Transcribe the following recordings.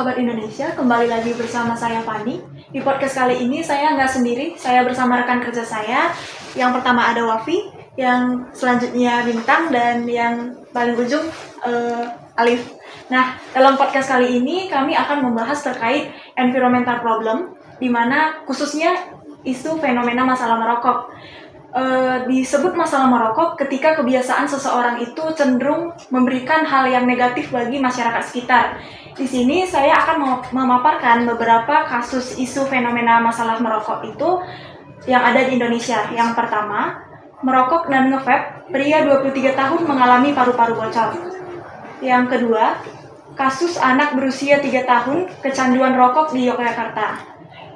sahabat Indonesia, kembali lagi bersama saya Fani. Di podcast kali ini saya nggak sendiri, saya bersama rekan kerja saya. Yang pertama ada Wafi, yang selanjutnya Bintang, dan yang paling ujung Alif. Nah, dalam podcast kali ini kami akan membahas terkait environmental problem, di mana khususnya isu fenomena masalah merokok. Disebut masalah merokok ketika kebiasaan seseorang itu cenderung memberikan hal yang negatif bagi masyarakat sekitar. Di sini saya akan memaparkan beberapa kasus isu fenomena masalah merokok itu yang ada di Indonesia. Yang pertama, merokok dan nge-vape, pria 23 tahun mengalami paru-paru bocor. Yang kedua, kasus anak berusia 3 tahun kecanduan rokok di Yogyakarta.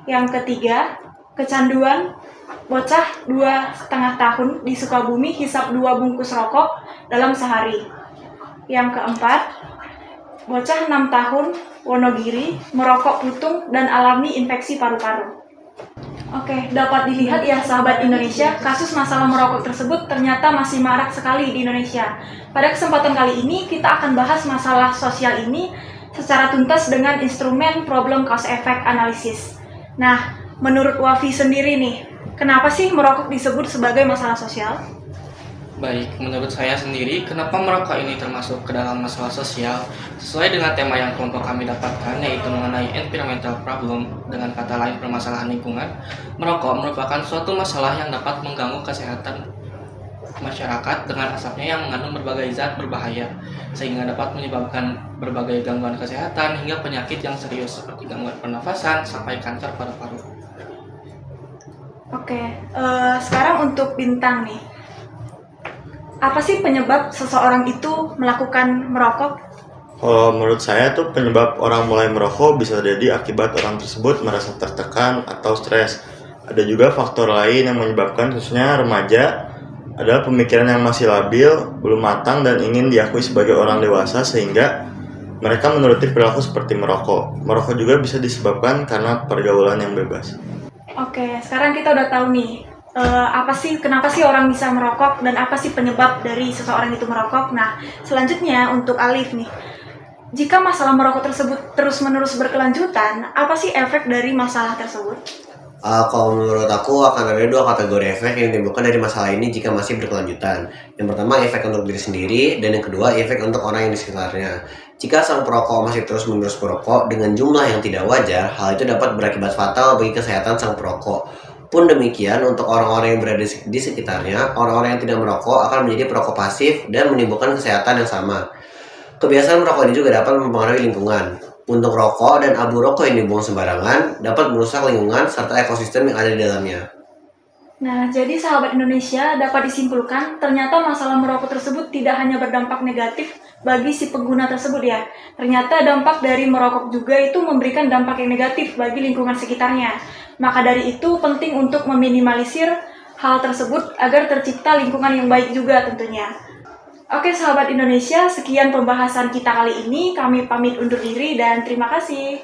Yang ketiga, kecanduan bocah 2,5 tahun di Sukabumi hisap 2 bungkus rokok dalam sehari. Yang keempat, bocah 6 tahun Wonogiri merokok putung dan alami infeksi paru-paru. Oke, dapat dilihat ya sahabat Indonesia, kasus masalah merokok tersebut ternyata masih marak sekali di Indonesia. Pada kesempatan kali ini kita akan bahas masalah sosial ini secara tuntas dengan instrumen problem cause effect analysis. Nah, menurut Wafi sendiri nih, kenapa sih merokok disebut sebagai masalah sosial? Baik, menurut saya sendiri, kenapa merokok ini termasuk ke dalam masalah sosial? Sesuai dengan tema yang kelompok kami dapatkan, yaitu mengenai environmental problem, dengan kata lain permasalahan lingkungan, merokok merupakan suatu masalah yang dapat mengganggu kesehatan masyarakat dengan asapnya yang mengandung berbagai zat berbahaya, sehingga dapat menyebabkan berbagai gangguan kesehatan hingga penyakit yang serius seperti gangguan pernafasan sampai kanker paru-paru. Oke, sekarang untuk Bintang nih. Apa sih penyebab seseorang itu melakukan merokok? Kalau menurut saya tuh penyebab orang mulai merokok bisa jadi akibat orang tersebut merasa tertekan atau stres. Ada juga faktor lain yang menyebabkan khususnya remaja adalah pemikiran yang masih labil, belum matang dan ingin diakui sebagai orang dewasa sehingga mereka menuruti perilaku seperti merokok. Merokok juga bisa disebabkan karena pergaulan yang bebas. Oke, sekarang kita udah tahu nih, kenapa sih orang bisa merokok dan apa sih penyebab dari seseorang itu merokok. Nah, selanjutnya untuk Alif nih, jika masalah merokok tersebut terus-menerus berkelanjutan, apa sih efek dari masalah tersebut? Kalau menurut aku akan ada 2 kategori efek yang ditimbulkan dari masalah ini jika masih berkelanjutan. Yang pertama, efek untuk diri sendiri, dan yang kedua, efek untuk orang yang di sekitarnya. Jika sang perokok masih terus-menerus merokok dengan jumlah yang tidak wajar, hal itu dapat berakibat fatal bagi kesehatan sang perokok. Pun demikian untuk orang-orang yang berada di sekitarnya, orang-orang yang tidak merokok akan menjadi perokok pasif dan menimbulkan kesehatan yang sama. Kebiasaan merokok ini juga dapat mempengaruhi lingkungan. Puntung rokok dan abu rokok yang dibuang sembarangan dapat merusak lingkungan serta ekosistem yang ada di dalamnya. Nah, jadi sahabat Indonesia dapat disimpulkan ternyata masalah merokok tersebut tidak hanya berdampak negatif bagi si pengguna tersebut ya. Ternyata dampak dari merokok juga itu memberikan dampak yang negatif bagi lingkungan sekitarnya. Maka dari itu penting untuk meminimalisir hal tersebut agar tercipta lingkungan yang baik juga tentunya. Oke sahabat Indonesia, sekian pembahasan kita kali ini. Kami pamit undur diri dan terima kasih.